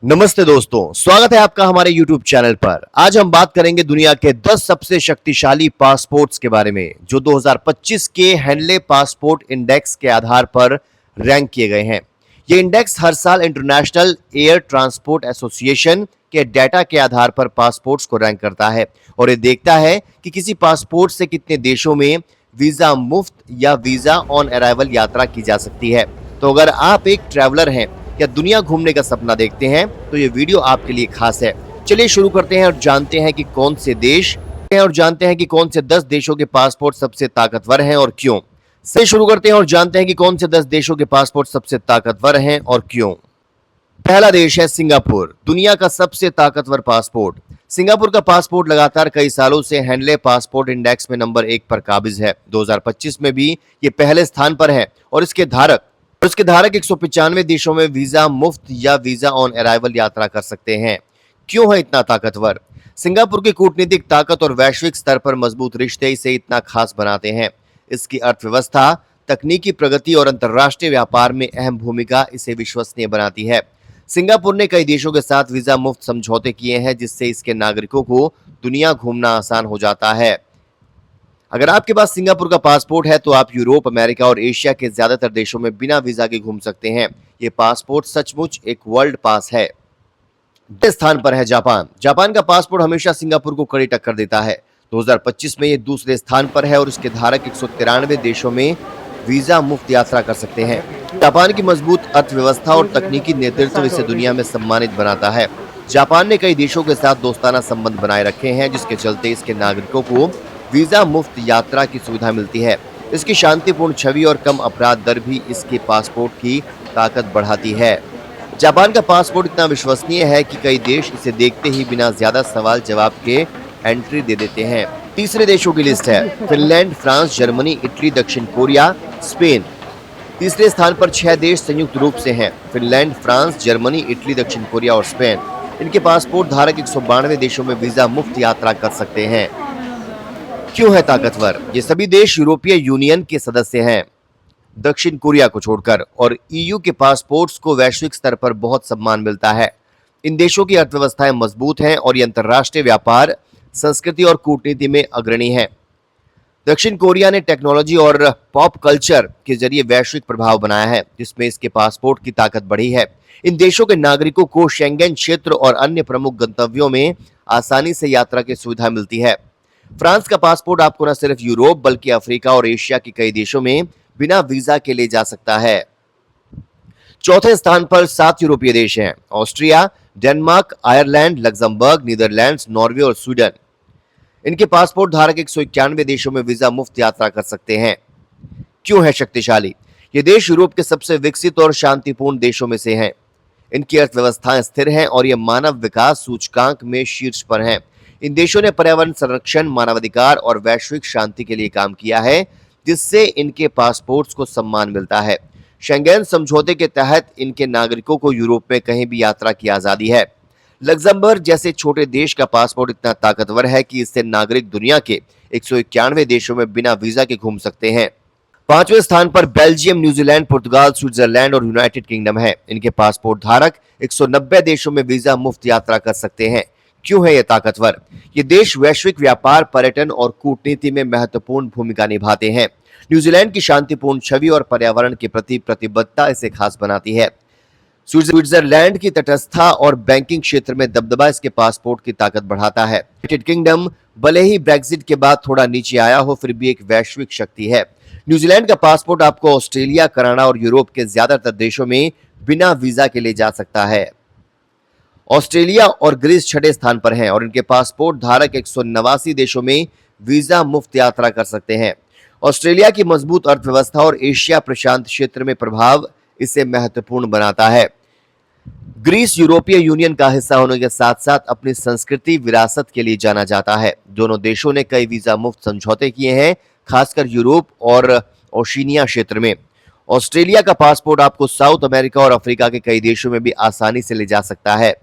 नमस्ते दोस्तों, स्वागत है आपका हमारे YouTube चैनल पर। आज हम बात करेंगे दुनिया के 10 सबसे शक्तिशाली पासपोर्ट्स के बारे में, जो 2025 के हेनले पासपोर्ट इंडेक्स के आधार पर रैंक किए गए हैं। ये इंडेक्स हर साल इंटरनेशनल एयर ट्रांसपोर्ट एसोसिएशन के डेटा के आधार पर पासपोर्ट्स को रैंक करता है और ये देखता है कि किसी पासपोर्ट से कितने देशों में वीजा मुफ्त या वीजा ऑन अराइवल यात्रा की जा सकती है। तो अगर आप एक ट्रैवलर हैं या दुनिया घूमने का सपना देखते हैं तो ये वीडियो आपके लिए खास है। चलिए शुरू करते हैं और जानते हैं कि कौन से 10 देशों के पासपोर्ट सबसे ताकतवर हैं और क्यों। कौन से 10 देशों के पासपोर्ट सबसे ताकतवर हैं और क्यों। पहला देश है सिंगापुर, दुनिया का सबसे ताकतवर पासपोर्ट। सिंगापुर का पासपोर्ट लगातार कई सालों से हेनले पासपोर्ट इंडेक्स में नंबर 1 पर काबिज है। 2025 में भी ये पहले स्थान पर है और उसके धारक 195 देशों में वीजा मुफ्त या वीजा ऑन अराइवल यात्रा कर सकते हैं। क्यों है इतना ताकतवर? सिंगापुर की कूटनीतिक ताकत और वैश्विक स्तर पर मजबूत रिश्ते इसे इतना खास बनाते हैं। इसकी अर्थव्यवस्था, तकनीकी प्रगति और अंतर्राष्ट्रीय व्यापार में अहम भूमिका इसे विश्वसनीय बनाती है। सिंगापुर ने कई देशों के साथ वीजा मुफ्त समझौते किए हैं, जिससे इसके नागरिकों को दुनिया घूमना आसान हो जाता है। अगर आपके पास सिंगापुर का पासपोर्ट है तो आप यूरोप, अमेरिका और एशिया के ज्यादातर देशों में बिना वीजा के घूम सकते हैं। ये पासपोर्ट सचमुच एक वर्ल्ड पास है। दूसरे स्थान पर है जापान। जापान का पासपोर्ट हमेशा सिंगापुर को कड़ी टक्कर देता है। 2025 में ये दूसरे स्थान पर है और उसके धारक 193 देशों में वीजा मुफ्त यात्रा कर सकते हैं। जापान की मजबूत अर्थव्यवस्था और तकनीकी नेतृत्व इसे दुनिया में सम्मानित बनाता है। जापान ने कई देशों के साथ दोस्ताना संबंध बनाए रखे हैं, जिसके चलते इसके नागरिकों को वीजा मुफ्त यात्रा की सुविधा मिलती है। इसकी शांतिपूर्ण छवि और कम अपराध दर भी इसके पासपोर्ट की ताकत बढ़ाती है। जापान का पासपोर्ट इतना विश्वसनीय है कि कई देश इसे देखते ही बिना ज्यादा सवाल जवाब के एंट्री दे देते हैं। तीसरे देशों की लिस्ट है फिनलैंड, फ्रांस, जर्मनी, इटली, दक्षिण कोरिया, स्पेन। तीसरे स्थान पर 6 देश संयुक्त रूप से हैं: फिनलैंड, फ्रांस, जर्मनी, इटली, दक्षिण कोरिया और स्पेन। इनके पासपोर्ट धारक 192 देशों में वीजा मुफ्त यात्रा कर सकते हैं। क्यों है ताकतवर? ये सभी देश यूरोपीय यूनियन के सदस्य हैं, दक्षिण कोरिया को छोड़कर, और ईयू के पासपोर्ट्स को वैश्विक स्तर पर बहुत सम्मान मिलता है। इन देशों की अर्थव्यवस्थाएं मजबूत हैं और ये अंतर्राष्ट्रीय व्यापार, संस्कृति और कूटनीति में अग्रणी है। दक्षिण कोरिया ने टेक्नोलॉजी और पॉप कल्चर के जरिए वैश्विक प्रभाव बनाया है, जिसमें इसके पासपोर्ट की ताकत बढ़ी है। इन देशों के नागरिकों को शेंगेन क्षेत्र और अन्य प्रमुख गंतव्यों में आसानी से यात्रा की सुविधा मिलती है। फ्रांस का पासपोर्ट आपको न सिर्फ यूरोप बल्कि अफ्रीका और एशिया के कई देशों में बिना वीजा के ले जा सकता है। चौथे स्थान पर 7 यूरोपीय देश हैं: Austria, Denmark, Ireland, Luxembourg, Netherlands, Norway और स्वीडन। इनके पासपोर्ट धारक 191 देशों में वीजा मुफ्त यात्रा कर सकते हैं। क्यों है शक्तिशाली? ये देश यूरोप के सबसे विकसित और शांतिपूर्ण देशों में से हैं। इनकी अर्थव्यवस्थाएं स्थिर हैं और ये मानव विकास सूचकांक में शीर्ष पर हैं। इन देशों ने पर्यावरण संरक्षण, मानवाधिकार और वैश्विक शांति के लिए काम किया है, जिससे इनके पासपोर्ट्स को सम्मान मिलता है। शेंगेन समझौते के तहत इनके नागरिकों को यूरोप में कहीं भी यात्रा की आजादी है। लग्जमबर्ग जैसे छोटे देश का पासपोर्ट इतना ताकतवर है कि इससे नागरिक दुनिया के 191 देशों में बिना वीजा के घूम सकते हैं। 5वें स्थान पर बेल्जियम, न्यूजीलैंड, पुर्तगाल, स्विट्जरलैंड और यूनाइटेड किंगडम है। इनके पासपोर्ट धारक 190 देशों में वीजा मुफ्त यात्रा कर सकते हैं। क्यों है ये ताकतवर? ये देश वैश्विक व्यापार, पर्यटन और कूटनीति में महत्वपूर्ण भूमिका निभाते हैं। न्यूजीलैंड की शांतिपूर्ण छवि और पर्यावरण के प्रति प्रतिबद्धता इसे खास बनाती है। स्विट्जरलैंड की तटस्थता और बैंकिंग क्षेत्र में दबदबा इसके पासपोर्ट की ताकत बढ़ाता है। यूनाइटेड किंगडम भले ही ब्रेक्जिट के बाद थोड़ा नीचे आया हो, फिर भी एक वैश्विक शक्ति है। न्यूजीलैंड का पासपोर्ट आपको ऑस्ट्रेलिया, कनाडा और यूरोप के ज्यादातर देशों में बिना वीजा के ले जा सकता है। ऑस्ट्रेलिया और ग्रीस 6ठे स्थान पर हैं और इनके पासपोर्ट धारक 189 देशों में वीजा मुफ्त यात्रा कर सकते हैं। ऑस्ट्रेलिया की मजबूत अर्थव्यवस्था और एशिया प्रशांत क्षेत्र में प्रभाव इसे महत्वपूर्ण बनाता है। ग्रीस यूरोपीय यूनियन का हिस्सा होने के साथ साथ अपनी संस्कृति विरासत के लिए जाना जाता है। दोनों देशों ने कई वीजा मुफ्त समझौते किए हैं, खासकर यूरोप और ओशिनिया क्षेत्र में। ऑस्ट्रेलिया का पासपोर्ट आपको साउथ अमेरिका और अफ्रीका के कई देशों में भी आसानी से ले जा सकता है।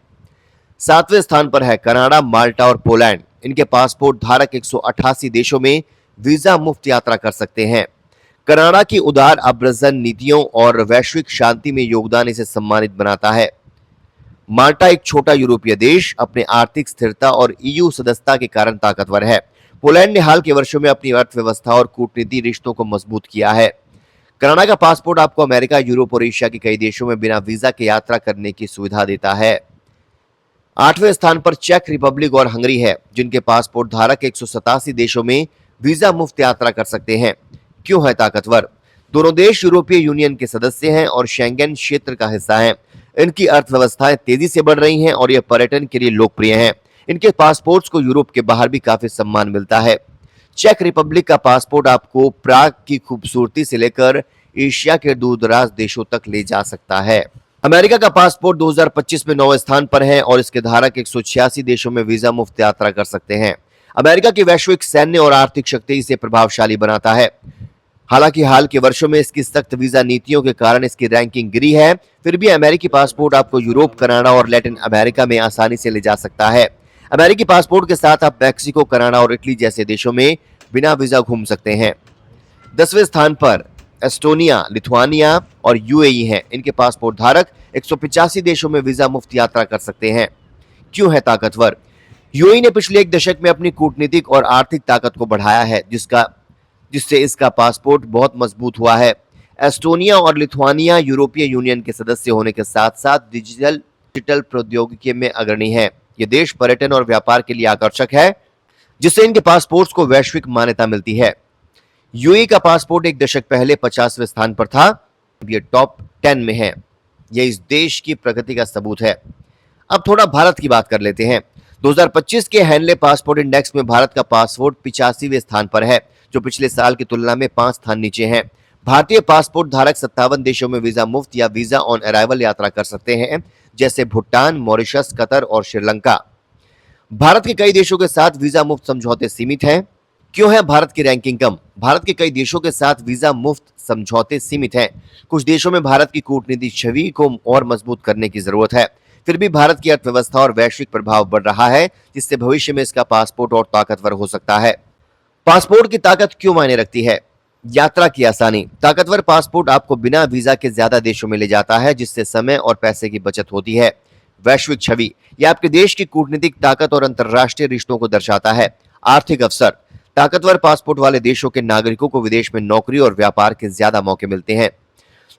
7वें स्थान पर है कनाडा, माल्टा और पोलैंड। इनके पासपोर्ट धारक 188 देशों में वीजा मुफ्त यात्रा कर सकते हैं। कनाडा की उदार आव्रजन नीतियों और वैश्विक शांति में योगदान इसे सम्मानित बनाता है। माल्टा एक छोटा यूरोपीय देश अपने आर्थिक स्थिरता और ईयू सदस्यता के कारण ताकतवर है। पोलैंड ने हाल के वर्षों में अपनी अर्थव्यवस्था और कूटनीति रिश्तों को मजबूत किया है। कनाडा का पासपोर्ट आपको अमेरिका, यूरोप और एशिया के कई देशों में बिना वीजा के यात्रा करने की सुविधा देता है। 8वें स्थान पर चेक रिपब्लिक और हंगरी है, जिनके पासपोर्ट धारक 187 देशों में वीजा मुफ्त यात्रा कर सकते हैं। क्यों है ताकतवर? दोनों देश यूरोपीय यूनियन के सदस्य हैं और शेंगेन क्षेत्र का हिस्सा हैं। इनकी अर्थव्यवस्थाएं तेजी से बढ़ रही हैं और यह पर्यटन के लिए लोकप्रिय हैं। इनके पासपोर्ट्स को यूरोप के बाहर भी काफी सम्मान मिलता है। चेक रिपब्लिक का पासपोर्ट आपको प्राग की खूबसूरती से लेकर एशिया के दूरदराज देशों तक ले जा सकता है। अमेरिका का पासपोर्ट 2025 में 9वें स्थान पर है और इसके धारक 186 देशों में वीजा मुफ्त यात्रा कर सकते हैं। अमेरिका की वैश्विक सैन्य और आर्थिक शक्ति इसे प्रभावशाली बनाता है। हालांकि हाल के वर्षों में इसकी सख्त वीजा नीतियों के कारण इसकी रैंकिंग गिरी है, फिर भी अमेरिकी पासपोर्ट आपको यूरोप, कनाडा और लैटिन अमेरिका में आसानी से ले जा सकता है। अमेरिकी पासपोर्ट के साथ आप मैक्सिको, कनाडा और इटली जैसे देशों में बिना वीजा घूम सकते हैं। 10वें स्थान पर एस्टोनिया, लिथुआनिया और यूएई हैं। इनके पासपोर्ट धारक 185 देशों में वीजा मुफ्त यात्रा कर सकते हैं। क्यों है ताकतवर? यूएई ने पिछले एक दशक में अपनी कूटनीतिक और आर्थिक ताकत को बढ़ाया है, जिससे इसका पासपोर्ट बहुत मजबूत हुआ है। एस्टोनिया और लिथुआनिया यूरोपीय यूनियन के सदस्य होने के साथ साथ डिजिटल प्रौद्योगिकी में अग्रणी है। ये देश पर्यटन और व्यापार के लिए आकर्षक है, जिससे इनके पासपोर्ट्स को वैश्विक मान्यता मिलती है। यूएई का पासपोर्ट एक दशक पहले 50वें स्थान पर था, ये टॉप 10 में है। यह इस देश की प्रगति का सबूत है। अब थोड़ा भारत की बात कर लेते हैं। 2025 के हैंडले पासपोर्ट इंडेक्स में भारत का पासपोर्ट 85वें स्थान पर है, जो पिछले साल की तुलना में 5 स्थान नीचे हैं। भारतीय पासपोर्ट धारक 57 देशों में वीजा मुफ्त या वीजा ऑन अराइवल यात्रा कर सकते हैं, जैसे भूटान, मॉरिशस, कतर और श्रीलंका। भारत के कई देशों के साथ वीजा मुफ्त समझौते सीमित हैं। क्यों है भारत की रैंकिंग कम? भारत के कई देशों के साथ वीजा मुफ्त समझौते सीमित हैं। कुछ देशों में भारत की कूटनीतिक छवि को और मजबूत करने की जरूरत है। फिर भी भारत की अर्थव्यवस्था और वैश्विक प्रभाव बढ़ रहा है, जिससे भविष्य में इसका पासपोर्ट और ताकतवर हो सकता है। पासपोर्ट की ताकत क्यों मायने रखती है? यात्रा की आसानी। ताकतवर पासपोर्ट आपको बिना वीजा के ज्यादा देशों में ले जाता है, जिससे समय और पैसे की बचत होती है। वैश्विक छवि। यह आपके देश की कूटनीतिक ताकत और अंतर्राष्ट्रीय रिश्तों को दर्शाता है। आर्थिक अवसर। ताकतवर पासपोर्ट वाले देशों के नागरिकों को विदेश में नौकरी और व्यापार के ज्यादा मौके मिलते हैं।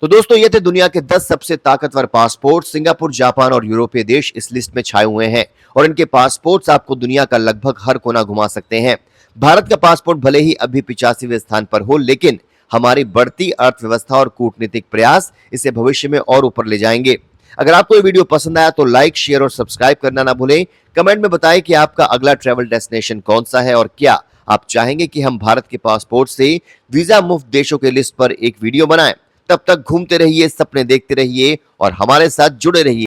तो दोस्तों, ये थे दुनिया के 10 सबसे ताकतवर पासपोर्ट। सिंगापुर, जापान और यूरोपीय देश इस लिस्ट में छाए हुए हैं और इनके पासपोर्ट्स आपको दुनिया का लगभग हर कोना घुमा सकते हैं। भारत का पासपोर्ट भले ही अभी 85वें स्थान पर हो, लेकिन हमारी बढ़ती अर्थव्यवस्था और कूटनीतिक प्रयास इसे भविष्य में और ऊपर ले जाएंगे। अगर आपको ये वीडियो पसंद आया तो लाइक, शेयर और सब्सक्राइब करना ना भूलें। कमेंट में बताएं कि आपका अगला ट्रैवल डेस्टिनेशन कौन सा है और क्या आप चाहेंगे कि हम भारत के पासपोर्ट से वीजा मुफ्त देशों के लिस्ट पर एक वीडियो बनाएं। तब तक घूमते रहिए, सपने देखते रहिए और हमारे साथ जुड़े रहिए।